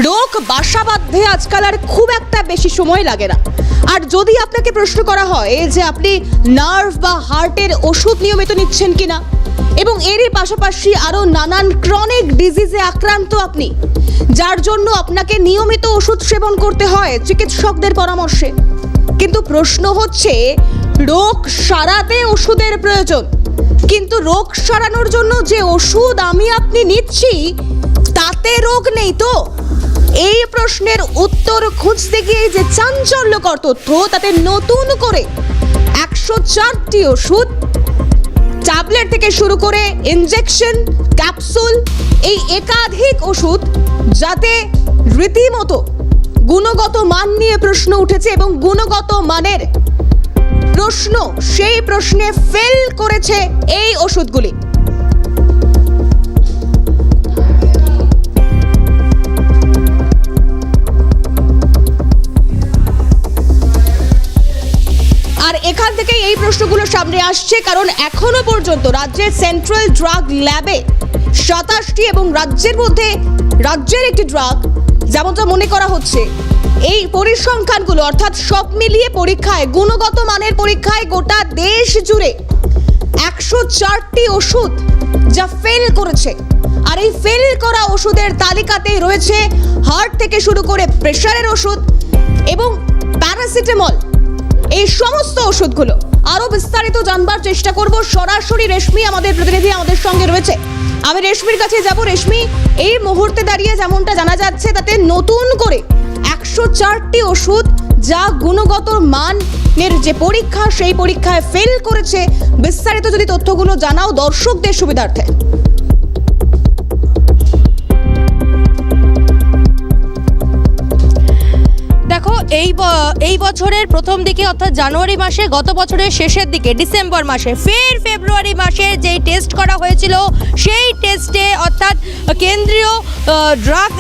রোগ বাসা বাঁধতে আজকাল আর খুব একটা বেশি সময় লাগে না। আর যদি আপনাকে প্রশ্ন করা হয় যে আপনি নার্ভ বা হার্টের ওষুধ নিয়মিত নিচ্ছেন কিনা, এবং এরই পাশাপাশি আরো নানান ক্রনিক ডিজিজে আক্রান্ত আপনি, যার জন্য আপনাকে নিয়মিত ওষুধ সেবন করতে হয় চিকিৎসকদের পরামর্শে, কিন্তু প্রশ্ন হচ্ছে রোগ সারাতে ওষুধের প্রয়োজন, কিন্তু রোগ সারানোর জন্য যে ওষুধ আমি আপনি নিচ্ছি তাতে রোগ নেই তো? এই প্রশ্নের উত্তর খুঁজতে গিয়ে যে চাঞ্চল্যকর তথ্য, তাতে নতুন করে 104টি ওষুধ, ট্যাবলেট থেকে শুরু করে ইনজেকশন, ক্যাপসুল, এই একাধিক ওষুধ, যাতে রীতিমতো গুণগত মান নিয়ে প্রশ্ন উঠেছে এবং গুণগত মানের প্রশ্ন, সেই প্রশ্নে ফেল করেছে এই ওষুধগুলি। আর এখান থেকে এই প্রশ্নগুলো সামনে আসছে কারণ এখনো পর্যন্ত রাজ্যের সেন্ট্রাল ড্রাগ ল্যাবে 27টি এবং রাজ্যের মধ্যে রাজ্যের একটি ড্রাগ, যেমনটা মনে করা হচ্ছে এই পরিসংখ্যানগুলো, অর্থাৎ সব মিলিয়ে পরীক্ষায়, গুণগত মানের পরীক্ষায় গোটা দেশ জুড়ে 104টি ওষুধ যা ফেল করেছে। আর এই ফেল করা ওষুধের তালিকাতেই রয়েছে হার্ট থেকে শুরু করে প্রেশারের ওষুধ এবং প্যারাসিটামল, এই সমস্ত ওষুধগুলো। আরো বিস্তারিত জানবার চেষ্টা করব, সরাসরি রেশমি আমাদের প্রতিনিধি আমাদের সঙ্গে রয়েছে। আমি রেশমির কাছে যাব। রেশমি, এই মুহূর্তে দাঁড়িয়ে যেমনটা জানা যাচ্ছে তাতে নতুন করে 104টি ওষুধ যা গুণগত মানের যে পরীক্ষা, সেই পরীক্ষায় ফেল করেছে। বিস্তারিত যদি তথ্যগুলো জানাও দর্শকদের সুবিধার্থে। দেখো, এই বছরের প্রথম দিকে অর্থাৎ জানুয়ারি মাসে, গত বছরের শেষের দিকে ডিসেম্বর মাসে, ফের ফেব্রুয়ারি মাসে যেই টেস্ট করা হয়েছিল, সেই টেস্টে অর্থাৎ কেন্দ্রীয় ড্রাগ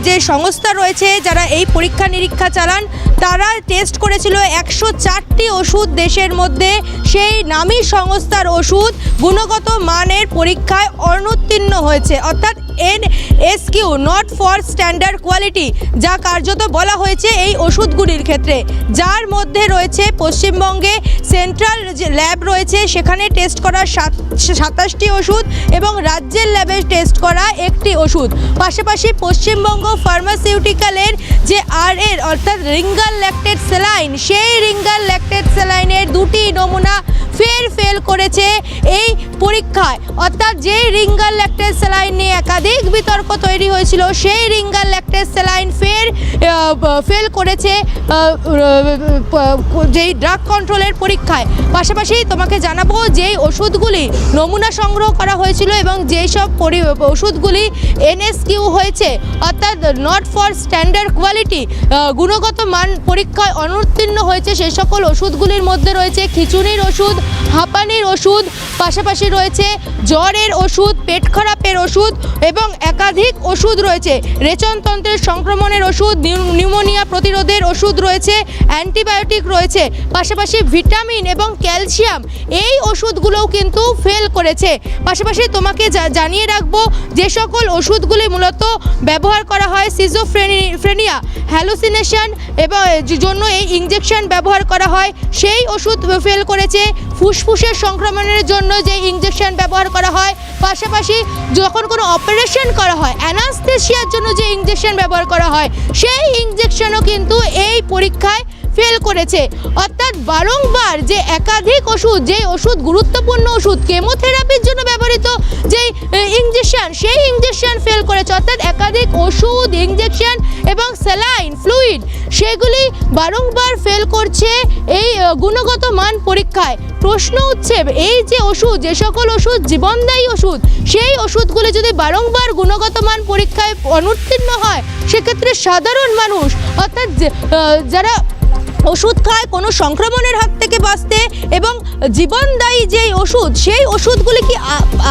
যে সংস্থা রয়েছে যারা এই পরীক্ষা নিরীক্ষা চালান, তারা টেস্ট করেছিল 104টি ওষুধ দেশের মধ্যে। সেই নামী সংস্থার ওষুধ গুণগত মানের পরীক্ষায় অনুত্তীর্ণ হয়েছে, অর্থাৎ NSQ, not for standard quality, যা কার্যত বলা হয়েছে এই ওষুধগুলির ক্ষেত্রে, যার মধ্যে রয়েছে পশ্চিমবঙ্গে সেন্ট্রাল যে ল্যাব রয়েছে সেখানে টেস্ট করা 27টি ওষুধ এবং রাজ্যের ল্যাবে টেস্ট করা 1টি ওষুধ। পাশাপাশি পশ্চিমবঙ্গ ফার্মাসিউটিক্যালের যে RL অর্থাৎ রিঙ্গাল ল্যাকটেট স্যালাইন, সেই রিঙ্গাল ল্যাকটেট স্যালাইনের 2টি নমুনা ফেল করেছে এই পরীক্ষায়। অর্থাৎ যে রিঙ্গাল ল্যাকটেট স্যালাইন নিয়ে একাধিক বিতর্ক তৈরি হয়েছিল, সেই রিঙ্গাল ল্যাকটেট স্যালাইন ফেল করেছে যেই ড্রাগ কন্ট্রোলের পরীক্ষায়। পাশাপাশি তোমাকে জানাবো, যেই ওষুধগুলি নমুনা সংগ্রহ করা হয়েছিল এবং যেই সব ওষুধগুলি NSQ হয়েছে, অর্থাৎ নট ফর স্ট্যান্ডার্ড কোয়ালিটি, গুণগত মান পরীক্ষায় অনুত্তীর্ণ হয়েছে, সেই সকল ওষুধগুলির মধ্যে রয়েছে খিচুনির ওষুধ, হাঁপানির ওষুধ, পাশাপাশি রয়েছে জ্বরের ওষুধ, পেট খারাপের ওষুধ এবং একাধিক ওষুধ রয়েছে, রেচনতন্ত্রের সংক্রমণের ওষুধ, নিউমোনিয়া প্রতিরোধের ওষুধ রয়েছে, অ্যান্টিবায়োটিক রয়েছে, পাশাপাশি ভিটামিন এবং ক্যালসিয়াম, এই ওষুধগুলোও কিন্তু ফেল করেছে। পাশাপাশি তোমাকে জানিয়ে রাখবো, যে সকল ওষুধগুলি মূলত ব্যবহার করা হয় সিজোফ্রেনিয়া, হ্যালুসিনেশন এবং জন্য এই ইনজেকশন ব্যবহার করা হয়, সেই ওষুধ ফেল করেছে। ফুসফুসের সংক্রমণের জন্য যে ইনজেকশন ব্যবহার করা হয়, পাশাপাশি যখন কোনো অপারেশন করা হয়, অ্যানাস্থেসিয়ার জন্য যে ইনজেকশন ব্যবহার করা হয়, সেই ইনজেকশনও কিন্তু এই পরীক্ষায় ফেল করেছে। অর্থাৎ বারংবার যে একাধিক ওষুধ, যে ওষুধ গুরুত্বপূর্ণ ওষুধ, কেমোথেরাপির জন্য ব্যবহৃত যে ইনজেকশন, সেই ইনজেকশন ফেল করেছে। অর্থাৎ একাধিক ওষুধ, ইনজেকশন এবং স্যালাইন ফ্লুইড, সেগুলি বারংবার ফেল করছে এই গুণগত মান পরীক্ষায়। প্রশ্ন উঠছে, এই যে ওষুধ, যে সকল ওষুধ জীবনদায়ী ওষুধ, সেই ওষুধগুলি যদি বারংবার গুণগত মান পরীক্ষায় অনুত্তীর্ণ হয়, সেক্ষেত্রে সাধারণ মানুষ, অর্থাৎ যারা ওষুধ খায় কোনো সংক্রমণের হাত থেকে বাঁচতে এবং জীবনদায়ী যেই ওষুধ, সেই ওষুধগুলি কি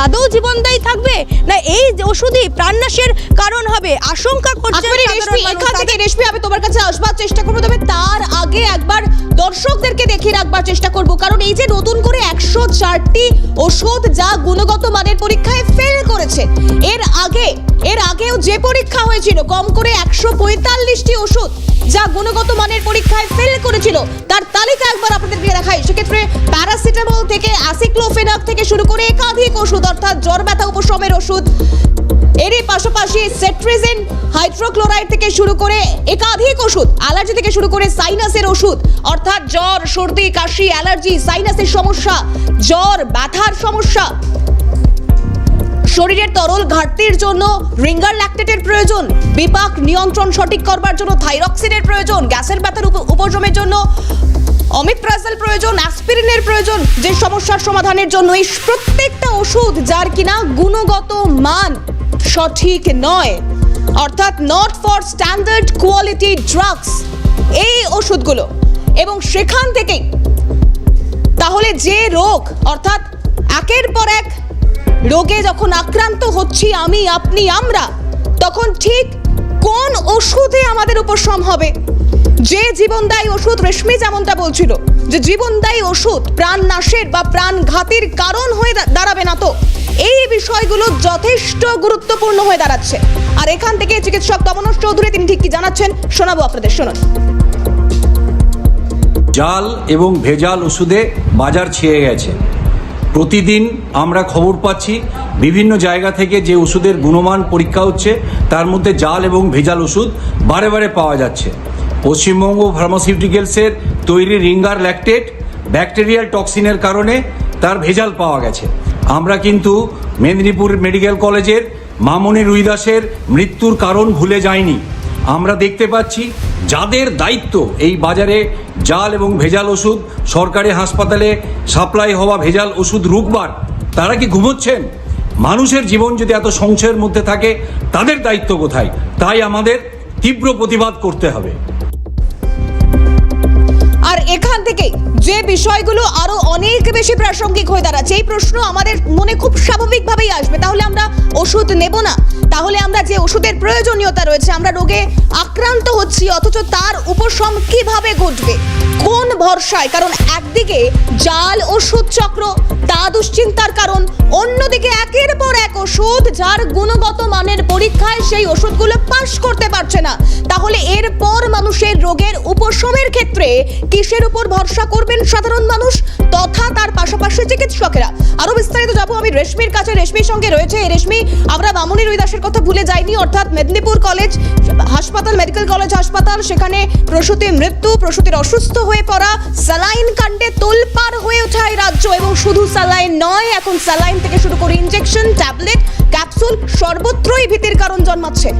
আদৌ জীবনদায়ী থাকবে, না এই ওষুধই প্রাণনাশের কারণ হবে, আশঙ্কা করছে। রেশমি, আমি তোমার কাছে আসবার চেষ্টা করবো, তবে তার আগে আগে একবার দর্শকদেরকে দেখিয়ে রাখবার চেষ্টা করব, কারণ এই যে নতুন করে 104টি ওষুধ যা গুণগত মানের পরীক্ষায় ফেল করেছে, এর আগেও যে পরীক্ষা হয়েছিল কম করে 145টি ওষুধ যা গুণগত মানের পরীক্ষায় ফেল করেছিল, তার তালিকা একবার আপনাদেরকে দেখাই। সেক্ষেত্রে প্যারাসিটামল থেকে অ্যাসিক্লোফেনাক থেকে শুরু করে একাধিক ওষুধ, অর্থাৎ জ্বর ব্যথা উপশমের ওষুধ, এরই পাশাপাশি সেট্রিজিন হাইড্রোক্লোরাইড থেকে শুরু করে একাধিক ওষুধ, অ্যালার্জি থেকে শুরু করে সাইনাসের ওষুধ, অর্থাৎ জ্বর, সর্দি, কাশি, অ্যালার্জি, সাইনাসের সমস্যা, জ্বর, ব্যথার সমস্যা, শরীরের তরল ঘাটতির জন্য রিঙ্গার ল্যাকটেটের প্রয়োজন, বিপাক নিয়ন্ত্রণ সঠিক করবার জন্য থাইরক্সিনের প্রয়োজন, গ্যাসের ব্যথার উপশমের জন্য অমিপ্রাজল প্রয়োজন, অ্যাসপিরিনের প্রয়োজন, যে সমস্যার সমাধানের জন্য এই প্রত্যেকটা ওষুধ যার কিনা গুণগত মান সঠিক নয়, অর্থাৎ not for standard quality drugs, এই ওষুধগুলো। এবং সেখান থেকেই তাহলে যে রোগ, অর্থাৎ একের পর এক রোগে যখন আক্রান্ত হচ্ছি আমি, আপনি, আমরা, তখন ঠিক কোন ওষুধে আমাদের উপশম হবে? যে জীবনদায়ী ওষুধ, রেশমি যেমনটা বলছিল, যে জীবনদায়ী ওষুধ প্রাণনাশের বা প্রাণঘাতীর কারণ হয়ে দাঁড়াবে না তো? এই বিষয়গুলো যথেষ্ট গুরুত্বপূর্ণ হয়ে দাঁড়াচ্ছে। আর এখান থেকে চিকিৎসক তমনোজ চৌধুরী তিনি ঠিক কি জানাচ্ছেন শোনাবো আপনাদের, শুনুন। জাল এবং ভেজাল ওষুধে বাজার ছেয়ে গেছে। প্রতিদিন আমরা খবর পাচ্ছি বিভিন্ন জায়গা থেকে যে ওষুধের গুণমান পরীক্ষা হচ্ছে তার মধ্যে জাল এবং ভেজাল ওষুধ বারে বারে পাওয়া যাচ্ছে। পশ্চিমবঙ্গ ফার্মাসিউটিক্যালসের তৈরি রিঙ্গার ল্যাকটেট ব্যাকটেরিয়াল টক্সিনের কারণে তার ভেজাল পাওয়া গেছে। আমরা কিন্তু মেদিনীপুর মেডিকেল কলেজের মামনি রুইদাসের মৃত্যুর কারণ ভুলে যাইনি। আমরা দেখতে পাচ্ছি যাদের দায়িত্ব এই বাজারে জাল এবং ভেজাল ওষুধ, সরকারি হাসপাতালে সাপ্লাই হওয়া ভেজাল ওষুধ রুখবার, তারা কি ঘুমোচ্ছেন? মানুষের জীবন যদি এত সংশয়ের মধ্যে থাকে তাদের দায়িত্ব কোথায়? তাই আমাদের তীব্র প্রতিবাদ করতে হবে। আর এখান থেকে যে বিষয়গুলো আরো অনেক বেশি প্রাসঙ্গিক হয়ে দাঁড়াচ্ছে, এই প্রশ্ন আমাদের মনে খুব স্বাভাবিকভাবেই আসবে, তাহলে আমরা ওষুধ নেব না? তাহলে আমরা যে ওষুধের প্রয়োজনীয়তা রয়েছে, আমরা রোগে আক্রান্ত হচ্ছি অথচ তার উপশম কিভাবে ঘটবে, কোন ভরসায়? কারণ একদিকে জাল ওষুধ চক্র, তা দুশ্চিন্তার কারণ, অন্যদিকে একের পর এক ওষুধ যার গুণগত মানের পরীক্ষায় সেই ওষুধগুলো পাশ করতে পারছে না। তাহলে এরপর মানুষের রোগের উপশমের ক্ষেত্রে কিসের উপর ভরসা করবেন সাধারণ মানুষ তথা তার পাশাপাশি চিকিৎসকেরা? আরো বিস্তারিত যাবো আমি রেশমির কাছে। রেশমির সঙ্গে রয়েছে রেশমি। আমরা মামনি রুইদাসের কথা ভুলে যাইনি, অর্থাৎ মেদিনীপুর কলেজ হাসপাতাল, মেডিকেল কলেজ হাসপাতাল, সেখানে প্রসূতির মৃত্যু, প্রসূতির অসুস্থ হয়ে পড়া, স্যালাইন কাণ্ডে তোলপাড় হয়ে ওঠা এই রাজ্য। এবং শুধু স্যালাইন নয়, এখন স্যালাইন থেকে শুরু করে ইনজেকশন, ট্যাবলেট, ক্যাপসুল সর্বত্রই ভীতির কারণ জন্মাচ্ছে।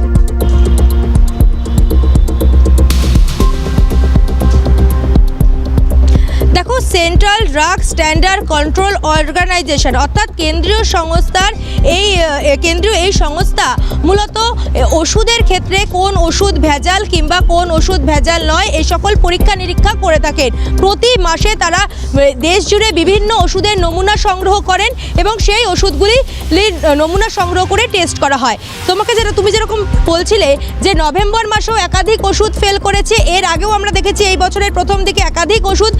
দেখো, central drug standard control organisation অর্থাৎ কেন্দ্রীয় এই সংস্থা মূলত ওষুধের ক্ষেত্রে কোন ওষুধ ভেজাল কিংবা কোন ওষুধ ভেজাল নয় এই সকল পরীক্ষা নিরীক্ষা করে থাকেন। প্রতি মাসে তারা দেশ জুড়ে বিভিন্ন ওষুধের নমুনা সংগ্রহ করেন এবং সেই ওষুধগুলি নমুনা সংগ্রহ করে টেস্ট করা হয়। তুমি যেরকম বলছিলে যে নভেম্বর মাসেও একাধিক ওষুধ ফেল করেছে, এর আগেও আমরা দেখেছি এই বছরের প্রথম দিকে একাধিক ওষুধ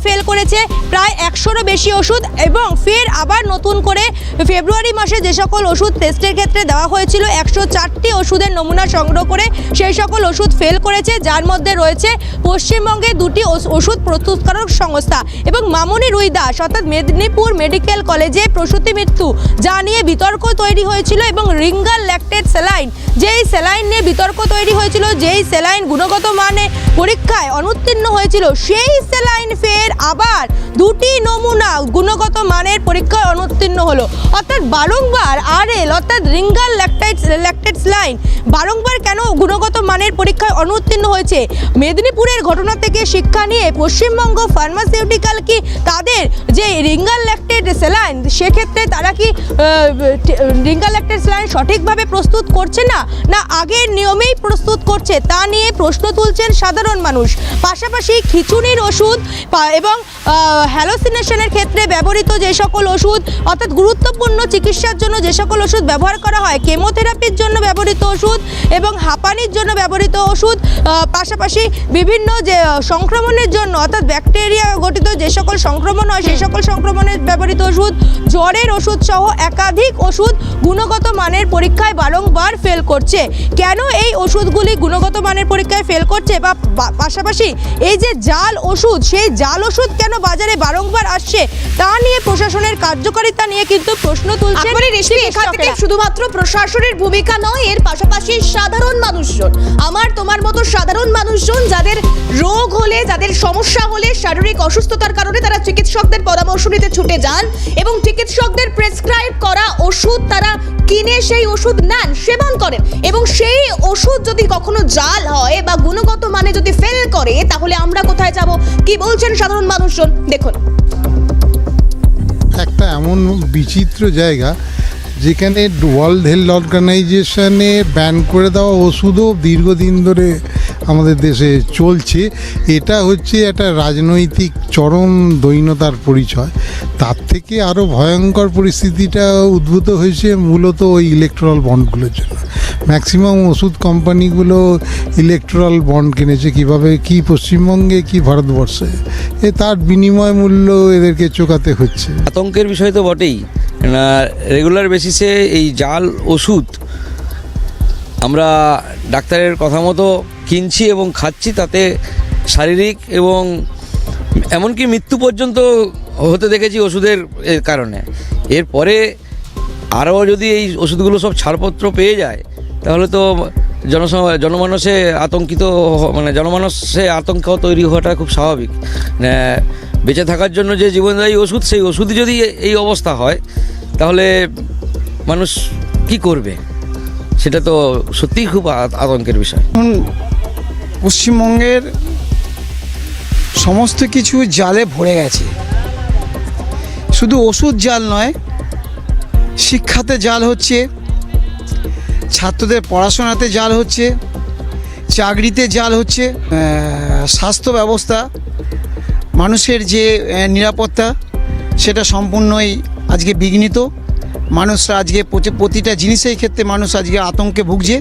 ফেল করেছে, প্রায় 100-রও বেশি ওষুধ। এবং ফের আবার নতুন করে ফেব্রুয়ারি মাসে যে সকল ওষুধ টেস্টের ক্ষেত্রে দেওয়া হয়েছিল 104টি ওষুধের নমুনা সংগ্রহ করে সেই সকল ওষুধ ফেল করেছে, যার মধ্যে রয়েছে পশ্চিমবঙ্গে 2টি ওষুধ প্রস্তুতকারক সংস্থা। এবং মামনি রুইদাস অর্থাৎ মেদিনীপুর মেডিকেল কলেজে প্রসূতি মৃত্যু, যা নিয়ে বিতর্ক তৈরি হয়েছিল, এবং রিঙ্গার ল্যাকটেট স্যালাইন, যেই স্যালাইন নিয়ে বিতর্ক তৈরি হয়েছিল, যেই স্যালাইন গুণগত মানে পরীক্ষায় অনুত্তীর্ণ হয়েছিল, সেই স্যালাইন ফের আবার 2টি নমুনা গুণগত মানের পরীক্ষায় অনুত্তীর্ণ হলো। অর্থাৎ বারংবার RL অর্থাৎ রিঙ্গার ল্যাকটেট স্যালাইন বারংবার কেন গুণগত মানের পরীক্ষায় অনুত্তীর্ণ হয়েছে? মেদিনীপুরের ঘটনা থেকে শিক্ষা নিয়ে পশ্চিমবঙ্গ ফার্মাসিউটিক্যাল কি তাদের যে রিঙ্গার ল্যাকটেট স্যালাইন, সেক্ষেত্রে তারা কি রিঙ্গার ল্যাকটেট স্যালাইন সঠিকভাবে প্রস্তুত করছে না, না আগের নিয়মেই প্রস্তুত করছে? হচ্ছে তা নিয়ে প্রশ্ন তুলছেন সাধারণ মানুষ। পাশাপাশি খিঁচুনির ওষুধ এবং হ্যালোসিনেশনের ক্ষেত্রে ব্যবহৃত যে সকল ওষুধ, অর্থাৎ গুরুত্বপূর্ণ চিকিৎসার জন্য যে সকল ওষুধ ব্যবহার করা হয়, কেমোথেরাপির জন্য ব্যবহৃত ওষুধ এবং হাঁপানির জন্য ব্যবহৃত ওষুধ, পাশাপাশি বিভিন্ন যে সংক্রমণের জন্য অর্থাৎ ব্যাকটেরিয়া গঠিত যে সকল সংক্রমণ হয় সেই সকল সংক্রমণের ব্যবহৃত ওষুধ, জ্বরের ওষুধ সহ একাধিক ওষুধ গুণগত মানের পরীক্ষায় বারংবার ফেল করছে। কেন এই ওষুধগুলি গুণগত মানের পরীক্ষায় ফেল করছে বা পাশাপাশি এই যে জাল ওষুধ, সেই জাল ওষুধ কেন বাজারে বারংবার আসছে তা নিয়ে প্রশাসনের কার্যকারিতা নিয়ে কিন্তু প্রশ্ন তুলছে। এখান থেকে শুধুমাত্র প্রশাসনের ভূমিকা নয়, এর পাশাপাশি সাধারণ মানুষজন, আমার তোমার মতো সাধারণ মানুষজন যাদের রোগ হলে, যাদের সমস্যা হলে, শারীরিক অসুস্থতার কারণে তারা চিকিৎসকদের পরামর্শ নিতে ছুটে যান এবং চিকিৎসকদের প্রেসক্রাইব করা ওষুধ তারা কিনে সেই ওষুধ নেন, সেবন করেন এবং সেই ওষুধ যদি কখনো জাল হয় বা গুণগত মানে যদি ফেল করে তাহলে আমরা কোথায় যাব? কি বলছেন সাধারণ মানুষজন দেখুন। একটা এমন বিচিত্র জায়গা যেখানে ওয়ার্ল্ড হেলথ অর্গানাইজেশনে ব্যান করে দেওয়া ওষুধও দীর্ঘদিন ধরে আমাদের দেশে চলছে। এটা হচ্ছে একটা রাজনৈতিক চরম দৈন্যতার পরিচয়। তার থেকে আরও ভয়ঙ্কর পরিস্থিতিটা উদ্ভূত হয়েছে মূলত ওই ইলেকট্রাল বন্ডগুলোর জন্য। ম্যাক্সিমাম ওষুধ কোম্পানিগুলো ইলেকট্রাল বন্ড কিনেছে, কীভাবে, কি পশ্চিমবঙ্গে কি ভারতবর্ষে, তার বিনিময় মূল্য এদেরকে চোকাতে হচ্ছে। আতঙ্কের বিষয় তো বটেই, রেগুলার বেসিসে এই জাল ওষুধ আমরা ডাক্তারের কথা মতো কিনছি এবং খাচ্ছি, তাতে শারীরিক এবং এমনকি মৃত্যু পর্যন্ত হতে দেখেছি ওষুধের কারণে। এরপরে আরও যদি এই ওষুধগুলো সব ছাড়পত্র পেয়ে যায় তাহলে তো জনমানসে আতঙ্ক তৈরি হওয়াটা খুব স্বাভাবিক। বেঁচে থাকার জন্য যে জীবনদায়ী ওষুধ, সেই ওষুধই যদি এই অবস্থা হয় তাহলে মানুষ কি করবে? সেটা তো সত্যিই খুব আতঙ্কের বিষয়। এখন পশ্চিমবঙ্গের সমস্ত কিছু জালে ভরে গেছে। শুধু ওষুধ জাল নয়, শিক্ষাতে জাল হচ্ছে, ছাত্রদের পড়াশোনাতে জাল হচ্ছে, চাকরিতে জাল হচ্ছে, স্বাস্থ্য ব্যবস্থা, মানুষের যে নিরাপত্তা সেটা সম্পূর্ণই আজকে বিঘ্নিত। মানুষরা আজকে প্রতিটা জিনিসের ক্ষেত্রে মানুষ আজকে আতঙ্কে ভুগছে।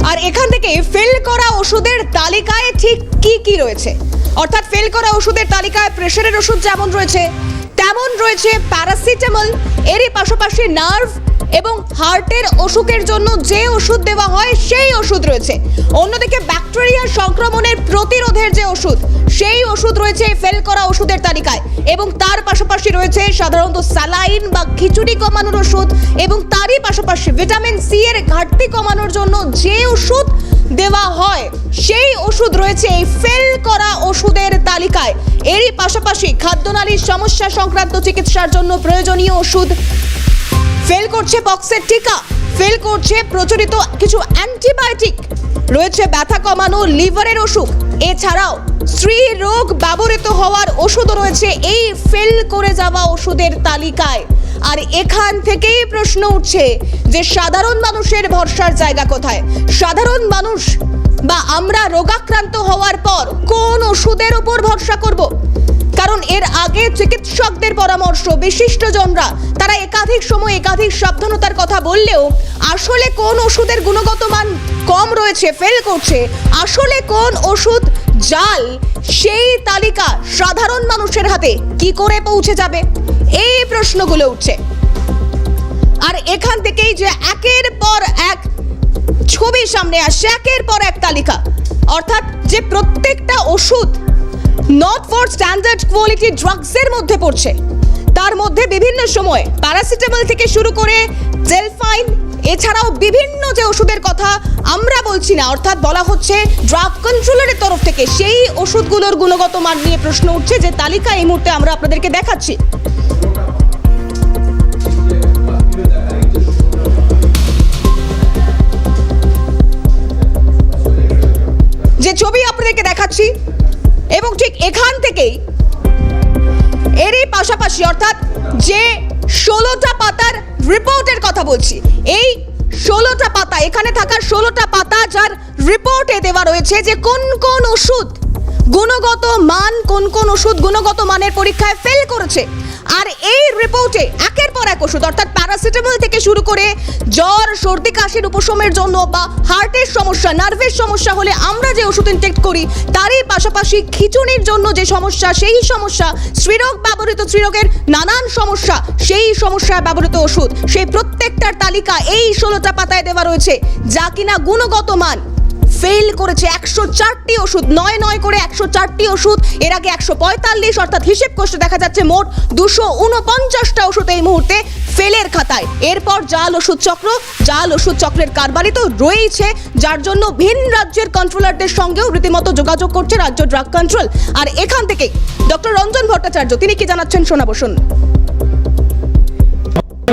আর এখান থেকে ফেল করা ওষুধের তালিকায় ঠিক কি কি রয়েছে, অর্থাৎ ফেল করা ওষুধের তালিকায় প্রেশারের ওষুধ যেমন রয়েছে তেমন রয়েছে প্যারাসিটামল, এরই পাশাপাশি নার্ভ এবং হার্টের অসুখের জন্য যে ওষুধ দেওয়া হয় সেই ওষুধ রয়েছে। অন্যদিকে ব্যাকটেরিয়া সংক্রমণের প্রতিরোধের যে ওষুধ সেই ওষুধ রয়েছে ফেল করা ওষুধের তালিকায় এবং তার পাশাপাশি রয়েছে সাধারণত স্যালাইন বা খিচুড়ি কমানোর ওষুধ এবং তারই পাশাপাশি ভিটামিন সি এর ঘাটতি কমানোর জন্য যে ওষুধ দেওয়া হয় সেই ওষুধ রয়েছে এই ফেল করা ওষুধের তালিকায়। এরই পাশাপাশি খাদ্যনালীর সমস্যা সংক্রান্ত চিকিৎসার জন্য প্রয়োজনীয় ওষুধ ফেল করছে, পক্সের টিকা ফেল করছে, প্রচলিত কিছু অ্যান্টিবায়োটিক রয়েছে, ব্যথা কমানো, লিভারের অসুখ, এছাড়াও স্ত্রী রোগ ব্যবহৃত হওয়ার ওষুধও রয়েছে এই ফেল করে যাওয়া ওষুধের তালিকায়। আর এখান থেকেই প্রশ্ন উঠছে যে সাধারণ মানুষের ভরসার জায়গা কোথায়? সাধারণ মানুষ বা আমরা রোগাক্রান্ত হওয়ার পর কোন ওষুধের উপর ভরসা করব? কারণ এর আগে চিকিৎসকদের পরামর্শ, বিশিষ্টজনরা তারা একাধিক সময় একাধিক সাবধানতার কথা বললেও আসলে কোন ওষুধের গুণগত মান কম রয়েছে, ফেল করছে, আসলে কোন ওষুধ জাল, সেই তালিকা সাধারণ মানুষের হাতে কি করে পৌঁছে যাবে? এই প্রশ্নগুলো উঠছে। আর এখান থেকেই যে একের পর এক ছবি সামনে আসছে, একের পর এক তালিকা, অর্থাৎ যে প্রত্যেকটা ওষুধ নট ফর স্ট্যান্ডার্ড কোয়ালিটি ড্রাগসের মধ্যে পড়ছে। তার মধ্যে বিভিন্ন সময় প্যারাসিটামল থেকে শুরু করে জেলফাইন, এছাড়াও বিভিন্ন যে ওষুধের কথা আমরা বলছি না, অর্থাৎ বলা হচ্ছে ড্রাগ কন্ট্রোলারের তরফ থেকে, সেই ওষুধগুলোর গুণগত মান নিয়ে প্রশ্ন উঠছে, যে তালিকা এই মুহূর্তে আমরা আপনাদেরকে দেখাচ্ছি। যে ছবি আপনাদেরকে দেখাচ্ছি এবং ঠিক এখান থেকেই এরই পাশাপাশি অর্থাৎ যে 16টা পাতার রিপোর্টের কথা বলছি, এই 16টা পাতা, এখানে থাকা 16টা পাতা যার রিপোর্টে দেওয়া রয়েছে যে কোন কোন ওষুধ গুণগত মান, কোন কোন ওষুধ গুণগত মানের পরীক্ষায় ফেল করেছে। আর এই রিপোর্টে একের পর এক ওষুধ অর্থাৎ প্যারাসিটামল থেকে শুরু করে জ্বর, সর্দি, কাশির উপশমের জন্য বা হার্টের সমস্যা, নার্ভের সমস্যা হলে আমরা যে ওষুধ ইনটেক করি, তারই পাশাপাশি খিঁচুনির জন্য যে সমস্যা, সেই সমস্যা, স্ত্রীরোগ ব্যবহৃত স্ত্রীরোগের নানান সমস্যা, সেই সমস্যায় ব্যবহৃত ওষুধ, সেই প্রত্যেকটার তালিকা এই 16টা পাতায় দেওয়া রয়েছে, যা কিনা গুণগত মান ফেল করেছে। 104টি ওষুধ, 9 করে 104টি ওষুধ, এর আগে 145, অর্থাৎ হিসেব করতে দেখা যাচ্ছে মোট 249টা ওষুধ এই মুহূর্তে ফেলের খাতায়। এরপর জাল ওষুধ চক্রের কারবারি তো রয়েছে, যার জন্য ভিন রাজ্যের কন্ট্রোলারদের সঙ্গেও রীতিমতো যোগাযোগ করছে রাজ্য ড্রাগ কন্ট্রোল। আর এখান থেকে ডক্টর রঞ্জন ভট্টাচার্য তিনি কি জানাচ্ছেন শোনাবো, শুনুন।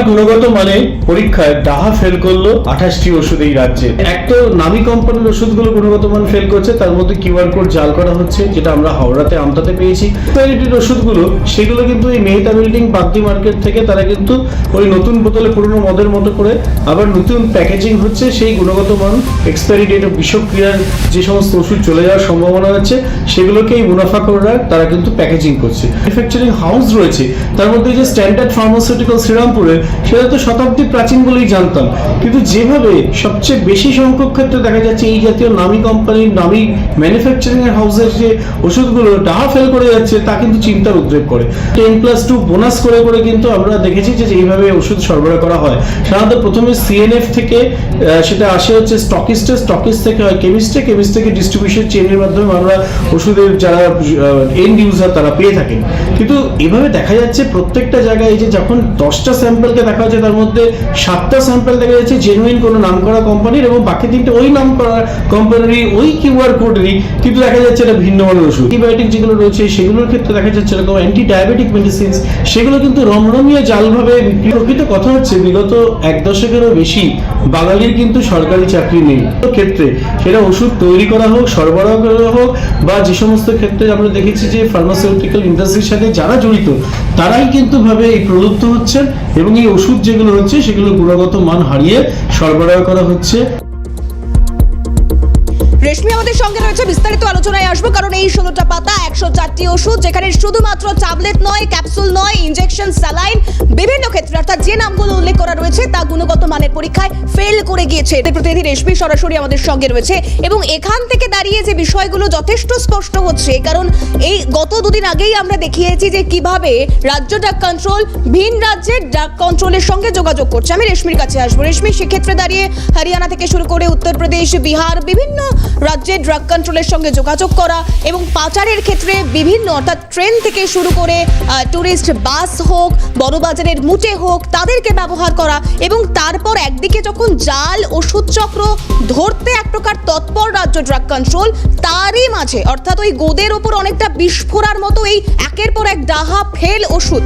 গুণগত মানে পরীক্ষায় ডাহা ফেল করলো 28টি ওষুধ এই রাজ্যে। একটা নামী কোম্পানির ওষুধগুলো গুণগত মান ফেল করছে, তার মধ্যে কিউআর কোড জাল করা হচ্ছে, যেটা আমরা হাওড়াতে আমতাতে পেয়েছি। কোয়ালিটির ওষুধগুলো সেগুলো কিন্তু এই মেহতা বিল্ডিং বাগদি মার্কেট থেকে তারা কিন্তু ওই নতুন বোতলে পুরনো মদের মতো করে আবার নতুন প্যাকেজিং হচ্ছে, সেই গুণগত মান এক্সপায়ারি ডেট ও বিষক্রিয়ার যে সমস্ত ওষুধ চলে যাওয়ার সম্ভাবনা আছে সেগুলোকে এই মুনাফাখোররা তারা কিন্তু প্যাকেজিং করছে। ম্যানুফ্যাকচারিং হাউস রয়েছে, তার মধ্যে যে স্ট্যান্ডার্ড ফার্মাসিউটিক্যাল শ্রীরামপুরে, সেটা তো শতাব্দী প্রাচীন বলেই জানতাম, কিন্তু যেভাবে সবচেয়ে বেশি সংখ্যক ক্ষেত্রে দেখা যাচ্ছে এই জাতীয় নামী কোম্পানির নামী ম্যানুফ্যাকচারিং এর হাউসের যে ওষুধগুলো ডাহা ফেল করে যাচ্ছে, তা কিন্তু চিন্তার উদ্রেক করে। 10+2 বোনাস করে করে কিন্তু আমরা দেখেছি যে এইভাবে ওষুধ সরবরাহ করা হয়। সাধারণত প্রথমে সিএনএফ থেকে সেটা আসে হচ্ছে স্টকিস্ট থেকে হয় কেমিস্ট থেকে ডিস্ট্রিবিউশন চেনের মাধ্যমে আমরা ওষুধের যারা এন্ড ইউজার তারা পেয়ে থাকেন। কিন্তু এভাবে দেখা যাচ্ছে প্রত্যেকটা জায়গায় এই যে যখন 10টা স্যাম্পলকে দেখা যাচ্ছে, তার মধ্যে 7টা স্যাম্পল দেখা যাচ্ছে জেনুইন কোনো নামকরা কোম্পানির, এবং বাকি 3টে ওই নামকরা কোম্পানির ওই কিউআর কোডেরই, কিন্তু দেখা যাচ্ছে এটা ভিন্ন মানের ওষুধ। অ্যান্টিবায়োটিক যেগুলো রয়েছে সেগুলোর ক্ষেত্রে দেখা যাচ্ছে এরকম অ্যান্টি ডায়াবেটিক মেডিসিনস, সেগুলো কিন্তু রমরমিয়ে জালভাবে বিক্রি। প্রকৃত কথা হচ্ছে বিগত 1 দশকেরও বেশি বাঙালির কিন্তু সরকারি চাকরি নেই। ক্ষেত্রে সেটা ওষুধ তৈরি করা হোক, সরবরাহ করা হোক, বা যে সমস্ত ক্ষেত্রে আমরা দেখেছি যে ফার্মাসিউটিক্যাল ইন্ডাস্ট্রির সাথে যারা জড়িত তারাই কিন্তু ভাবে এই প্রলুব্ধ হচ্ছেন, এবং এই ওষুধ যেগুলো হচ্ছে সেগুলো গুণগত মান হারিয়ে সরবরাহ করা হচ্ছে। রেশমি আমাদের সঙ্গে রয়েছে, বিস্তারিত আলোচনায় আসবো, কারণ এই 16টা পাতা 104টি ওষুধ, যেখানে শুধুমাত্র ট্যাবলেট নয়, ক্যাপসুল নয়, ইনজেকশন, স্যালাইন, বিভিন্ন ক্ষেত্রে অর্থাৎ যে নামগুলো উল্লেখ করা রয়েছে তা গুণগত মানের পরীক্ষায় ফেল করে গিয়েছে। এতে প্রতিনিধি রেশমি সরাসরি আমাদের সঙ্গে রয়েছে, এবং এখান থেকে দাঁড়িয়ে যে বিষয়গুলো যথেষ্ট স্পষ্ট হচ্ছে, কারণ এই গত দুদিন আগেই আমরা দেখিয়েছি যে কিভাবে রাজ্য ড্রাগ কন্ট্রোল ভিন রাজ্যের ড্রাগ কন্ট্রোলের সঙ্গে যোগাযোগ করছে। আমি রেশমির কাছে আসবো। রেশমি, সেক্ষেত্রে দাঁড়িয়ে হরিয়ানা থেকে শুরু করে উত্তরপ্রদেশ, বিহার, বিভিন্ন রাজ্যের ড্রাগ কন্ট্রোলের সঙ্গে যোগাযোগ করা, এবং পাচারের ক্ষেত্রে বিভিন্ন অর্থাৎ ট্রেন থেকে শুরু করে টুরিস্ট বাস হোক, বড়বাজারের মুটে হোক, তাদেরকে ব্যবহার করা, এবং তারপর একদিকে যখন জাল ওষুধ চক্র ধরতে এক প্রকার তৎপর রাজ্য ড্রাগ কন্ট্রোল, তারই মাঝে অর্থাৎ ওই গোদের ওপর অনেকটা বিস্ফোরার মতো এই একের পর এক ডাহা ফেল ওষুধ।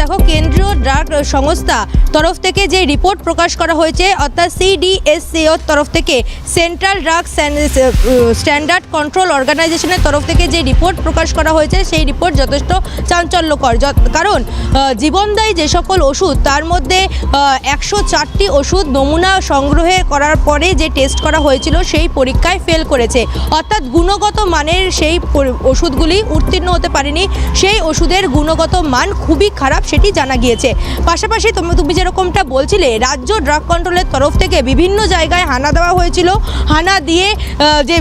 দেখো, কেন্দ্রীয় ড্রাগ সংস্থা তরফ থেকে যে রিপোর্ট প্রকাশ করা হয়েছে, অর্থাৎ সিডিএসসিওর তরফ থেকে, সেন্ট্রাল ড্রাগ স্ট্যান্ডার্ড কন্ট্রোল অর্গানাইজেশনের তরফ থেকে যে রিপোর্ট প্রকাশ করা হয়েছে, সেই রিপোর্ট যথেষ্ট চাঞ্চল্যকর। কারণ জীবনদায়ী যে সকল ওষুধ, তার মধ্যে 104টি ওষুধ নমুনা সংগ্রহে করার পরে যে টেস্ট করা হয়েছিল সেই পরীক্ষায় ফেল করেছে, অর্থাৎ গুণগত মানের সেই ওষুধগুলি উত্তীর্ণ হতে পারেনি। সেই ওষুধের গুণগত মান খুবই খারাপ সেটি জানা গিয়েছে। পাশাপাশি তুমি যেরকমটা বলছিলে, রাজ্য ড্রাগ কন্ট্রোলের তরফ থেকে বিভিন্ন জায়গায় হানা দেওয়া হয়েছিল, হানা দিয়ে যে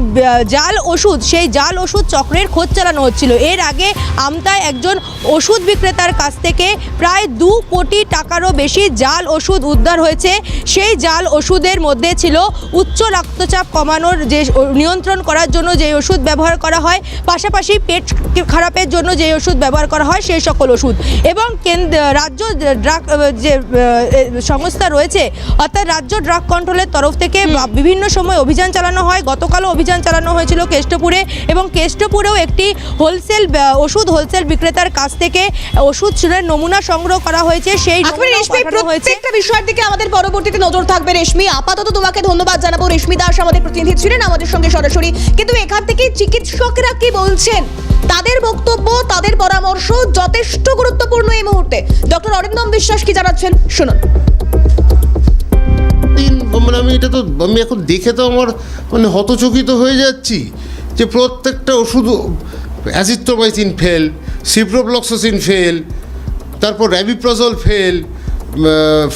জাল ওষুধ, সেই জাল ওষুধ চক্রের খোঁজ চালানো হচ্ছিল। এর আগে আমতায় একজন ওষুধ বিক্রেতার কাছ থেকে প্রায় 2 কোটি টাকারও বেশি জাল ওষুধ উদ্ধার হয়েছে। সেই জাল ওষুধের মধ্যে ছিল উচ্চ রক্তচাপ কমানোর যে নিয়ন্ত্রণ করার জন্য যে ওষুধ ব্যবহার করা হয়, পাশাপাশি পেট খারাপের জন্য যে ওষুধ ব্যবহার করা হয় সেই সকল ওষুধ। এবং রাজ্য ড্রাগ যে সংস্থা রয়েছে অর্থাৎ রাজ্য ড্রাগ কন্ট্রোলের তরফ থেকে বিভিন্ন সময় অভিযান চালানো হয়। গতকালও অভিযান চালানো হয়েছিল কেষ্টপুরে, এবং কেষ্টপুরেও একটি ওষুধ হোলসেল বিক্রেতার কাছ থেকে ওষুধের নমুনা সংগ্রহ করা হয়েছে। সেই প্রত্যেকটা বিষয়ের দিকে আমাদের পরবর্তীতে নজর থাকবে। রেশমি, আপাতত তোমাকে ধন্যবাদ জানাবো। রেশমি দাস আমাদের প্রতিনিধি ছিলেন আমাদের সঙ্গে সরাসরি। কিন্তু এখান থেকে চিকিৎসকরা কি বলছেন, তাদের বক্তব্য, তাদের পরামর্শ যথেষ্ট গুরুত্বপূর্ণ এই মুহূর্তে। ডক্টর অরিন্দম বিশ্বাস কি জানাচ্ছেন শুনুন। মানে আমি এখন দেখে তো আমার মানে হতচকিত হয়ে যাচ্ছি যে প্রত্যেকটা ওষুধ, অ্যাজিথ্রোমাইসিন ফেল, সিপ্রোফ্লক্সাসিন ফেল, তারপর র্যাবিপ্রাজল ফেল,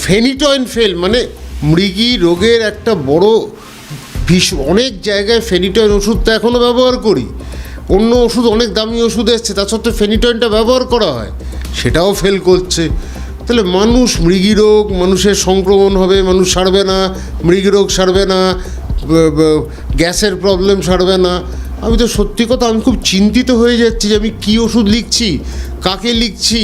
ফেনিটয়েন ফেল। মানে মৃগী রোগের একটা বড় অনেক জায়গায় ফেনিটয়েন ওষুধটা এখনও ব্যবহার করি। অন্য ওষুধ, অনেক দামি ওষুধ এসছে, তা সত্ত্বেও ফেনিটয়েনটা ব্যবহার করা হয়, সেটাও ফেল করছে। তাহলে মৃগী রোগ, মানুষের সংক্রমণ হবে, মানুষ সারবে না, মৃগী রোগ সারবে না, গ্যাসের প্রবলেম সারবে না। আমি তো সত্যি কথা, আমি খুব চিন্তিত হয়ে যাচ্ছি যে আমি কী ওষুধ লিখছি, কাকে লিখছি।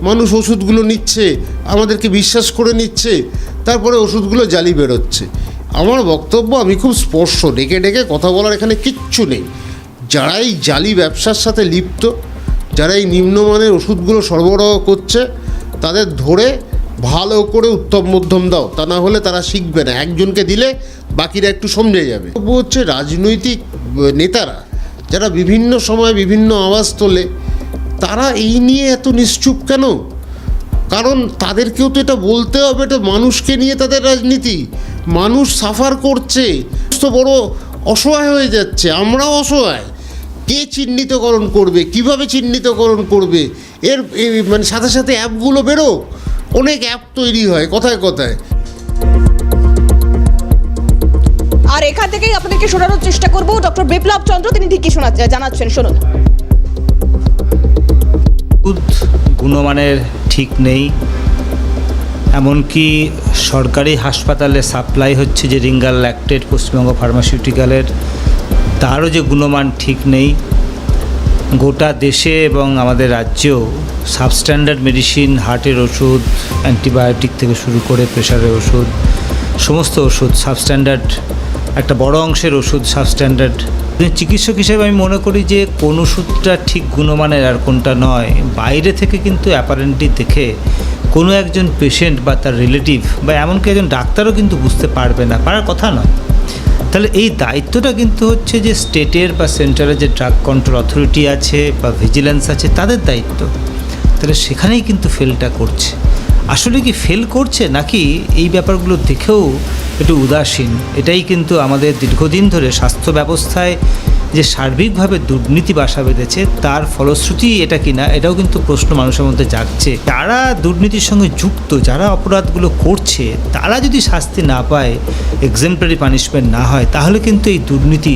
মানুষ ওষুধগুলো নিচ্ছে, আমাদেরকে বিশ্বাস করে নিচ্ছে, তারপরে ওষুধগুলো জালি বেরোচ্ছে। আমার বক্তব্য, আমি খুব স্পষ্ট, ডেকে ডেকে কথা বলার এখানে কিচ্ছু নেই। যারা এই জালি ব্যবসার সাথে লিপ্ত, যারা এই নিম্নমানের ওষুধগুলো সরবরাহ করছে, তাদের ধরে ভালো করে উত্তম মধ্যম দাও, তা না হলে তারা শিখবে না। একজনকে দিলে বাকিরা একটু সমঝে যাবে। হচ্ছে রাজনৈতিক নেতারা যারা বিভিন্ন সময় বিভিন্ন আওয়াজ তোলে, তারা এই নিয়ে এত নিশ্চুপ কেন? কারণ তাদেরকেও তো এটা বলতে হবে, এটা মানুষকে নিয়ে তাদের রাজনীতি। মানুষ সাফার করছে, তো বড় অসহায় হয়ে যাচ্ছে, আমরাও অসহায়। কে চিহ্নিতকরণ করবে, কিভাবে চিহ্নিতকরণ করবে? এর মানে সাথে সাথে অ্যাপগুলো বেরো, অনেক অ্যাপ তৈরি হয় কথায় কথায়। আর এখান থেকেই আপনাদেরকে শোনানোর চেষ্টা করব ডক্টর বিপ্লব চন্দ্র, তিনি ঠিক কি জানাচ্ছেন শুনুন। গুণমানের ঠিক নেই, এমনকি সরকারি হাসপাতালে সাপ্লাই হচ্ছে যে রিঙ্গাল ল্যাকটেট পশ্চিমবঙ্গ ফার্মাসিউটিক্যালের, তারও যে গুণমান ঠিক নেই। গোটা দেশে এবং আমাদের রাজ্যেও সাবস্ট্যান্ডার্ড মেডিসিন, হার্টের ওষুধ, অ্যান্টিবায়োটিক থেকে শুরু করে প্রেশারের ওষুধ, সমস্ত ওষুধ সাবস্ট্যান্ডার্ড, একটা বড় অংশের ওষুধ সাবস্ট্যান্ডার্ড। চিকিৎসক হিসেবে আমি মনে করি যে কোন ওষুধটা ঠিক গুণমানের আর কোনটা নয়, বাইরে থেকে কিন্তু অ্যাপারেন্টলি দেখে কোনো একজন পেশেন্ট বা তার রিলেটিভ বা এমনকি একজন ডাক্তারও কিন্তু বুঝতে পারবে না, পারার কথা নয়। তাহলে এই দায়িত্বটা কিন্তু হচ্ছে যে স্টেটের বা সেন্টারের যে ড্রাগ কন্ট্রোল অথরিটি আছে বা ভিজিলেন্স আছে, তাদের দায়িত্ব। তাহলে সেখানেই কিন্তু ফেলটা করছে। আসলে কি ফেল করছে, নাকি এই ব্যাপারগুলো দেখেও একটু উদাসীন? এটাই কিন্তু আমাদের দীর্ঘদিন ধরে স্বাস্থ্য ব্যবস্থায় যে সার্বিকভাবে দুর্নীতি বাসা বেঁধেছে, তার ফলশ্রুতি এটা কিনা, এটাও কিন্তু প্রশ্ন মানুষের মধ্যে জাগছে। যারা দুর্নীতির সঙ্গে যুক্ত, যারা অপরাধগুলো করছে, তারা যদি শাস্তি না পায়, এক্সেম্পলারি পানিশমেন্ট না হয়, তাহলে কিন্তু এই দুর্নীতি,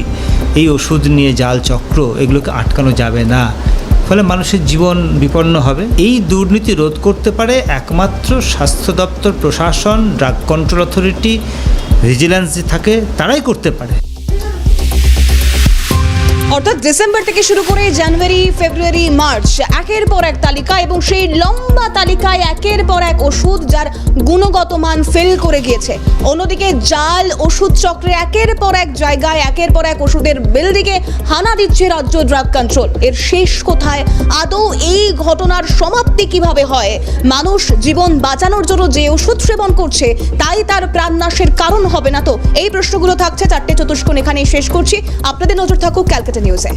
এই ওষুধ নিয়ে জাল চক্র, এগুলোকে আটকানো যাবে না। ফলে মানুষের জীবন বিপন্ন হবে। এই দুর্নীতি রোধ করতে পারে একমাত্র স্বাস্থ্য দপ্তর, প্রশাসন, ড্রাগ কন্ট্রোল অথরিটি, ভিজিলেন্স যে থাকে, তারাই করতে পারে। অর্থাৎ ডিসেম্বর থেকে শুরু করে জানুয়ারি, ফেব্রুয়ারি, মার্চ, একের পর এক তালিকা, এবং সেই লম্বা তালিকায় একের পর এক ওষুধ যার গুণগত মান ফেল করে গিয়েছে। অন্যদিকে জাল ওষুধ চক্রে একের পর এক জায়গায় একের পর এক ওষুধের বিলদিকে হানা দিচ্ছে রাজ্য ড্রাগ কন্ট্রোল। এর শেষ কোথায়? আদৌ এই ঘটনার সমাপ্তি কিভাবে হয়? মানুষ জীবন বাঁচানোর জন্য যে ওষুধ সেবন করছে, তাই তার প্রাণনাশের কারণ হবে না তো? এই প্রশ্নগুলো থাকছে। 4টে চতুষ্কোণ এখানেই শেষ করছি। আপনাদের নজর থাকুক ক্যালকাটা নিউজে।